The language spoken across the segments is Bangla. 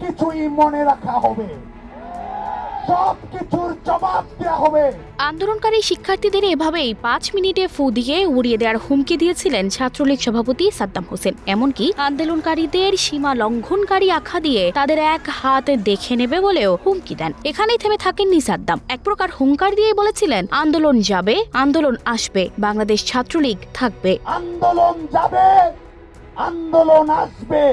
কিছুই মনে রাখা হবে, সবকিছুর জবাব দেওয়া হবে। আন্দোলনকারী শিক্ষার্থীদের এভাবেই 5 মিনিটে ফু দিয়ে উড়িয়ে দেওয়ার হুমকি দিয়েছিলেন ছাত্রলীগ সভাপতি সাদ্দাম হোসেন। এমনকি আন্দোলনকারীদের সীমা লঙ্ঘনকারী আখ্যা দিয়ে তাদের এক হাত দেখে নেবে বলেও হুমকি দেন। এখানেই থেমে থাকেননি সাদ্দাম, এক প্রকার হুঙ্কার দিয়ে বলেছিলেন আন্দোলন যাবে, আন্দোলন আসবে, বাংলাদেশ ছাত্রলীগ থাকবে। আন্দোলন যাবে, আন্দোলন আসবে,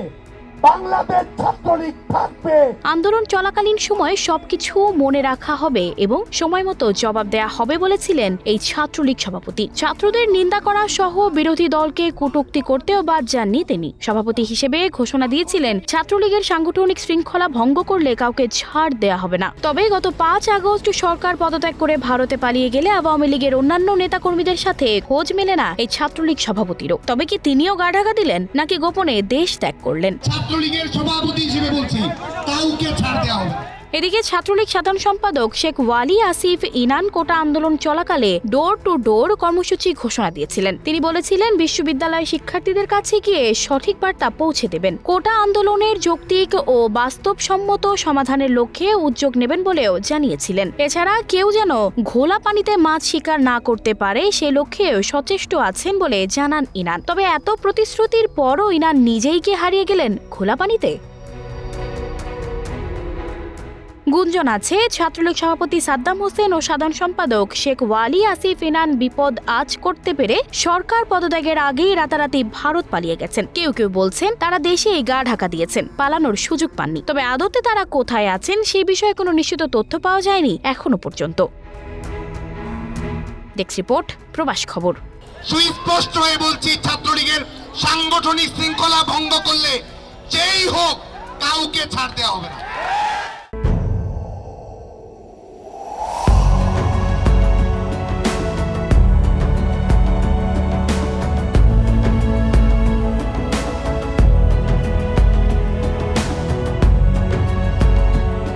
বাংলাদেশ ছাত্রলীগ থাকবে। আন্দোলন চলাকালীন সময় সবকিছু মনে রাখা হবে এবং সময় মতো জবাব দেয়া হবে বলেছিলেন এই ছাত্রলীগ সভাপতি। ছাত্রদের নিন্দা করা সহ বিরোধী দলকে কটূক্তি করতেও বাদ যাননি তিনি। সভাপতি হিসেবে ঘোষণা দিয়েছিলেন ছাত্রলীগের সাংগঠনিক শৃঙ্খলা ভঙ্গ করলে কাউকে ছাড় দেয়া হবে না। তবে গত 5 আগস্ট সরকার পদত্যাগ করে ভারতে পালিয়ে গেলে আওয়ামী লীগের অন্যান্য নেতাকর্মীদের সাথে খোঁজ মেলে না এই ছাত্রলীগ সভাপতিরও। তবে কি তিনিও গা ঢাকা দিলেন নাকি গোপনে দেশ ত্যাগ করলেন? ছাত্রলীগের সভাপতি হিসেবে বলছি, কাউকে ছাড় দেওয়া হবে। এদিকে ছাত্রলীগ সাধারণ সম্পাদক শেখ ওয়ালি আসিফ ইনান কোটা আন্দোলন চলাকালে ডোর টু ডোর কর্মসূচি ঘোষণা দিয়েছিলেন। তিনি বলেছিলেন বিশ্ববিদ্যালয় শিক্ষার্থীদের কাছে গিয়ে সঠিক বার্তা পৌঁছে দেবেন, কোটা আন্দোলনের যৌক্তিক ও বাস্তবসম্মত সমাধানের লক্ষ্যে উদ্যোগ নেবেন বলেও জানিয়েছিলেন। এছাড়া কেউ যেন ঘোলা পানিতে মাছ শিকার না করতে পারে সে লক্ষ্যেও সচেষ্ট আছেন বলে জানান ইনান। তবে এত প্রতিশ্রুতির পরও ইনান নিজেই কি হারিয়ে গেলেন ঘোলা পানিতে? গুঞ্জন আছে ছাত্রলীগ সভাপতি সাদ্দাম হোসেন ও সাধারণ সম্পাদক শেখ ওয়ালি আসিফ ইনান বিপদ আজ করতে পেরে সরকার পদত্যাগের আগেই রাতারাতি ভারত পালিয়ে গেছেন। কেউ কেউ বলছেন তারা দেশেই গা ঢাকা দিয়েছেন, পালানোর সুযোগ পাননি। তবে আদতে তারা কোথায় আছেন সেই বিষয়ে কোনো নিশ্চিত তথ্য পাওয়া যায়নি এখনো পর্যন্ত। ডেস্ক রিপোর্ট, প্রবাস খবর। সুস্পষ্ট হয়ে বলছি, ছাত্রলীগের সাংগঠনিক শৃঙ্খলা ভঙ্গ করলে যেই হোক কাউকে ছাড় দেওয়া হবে না।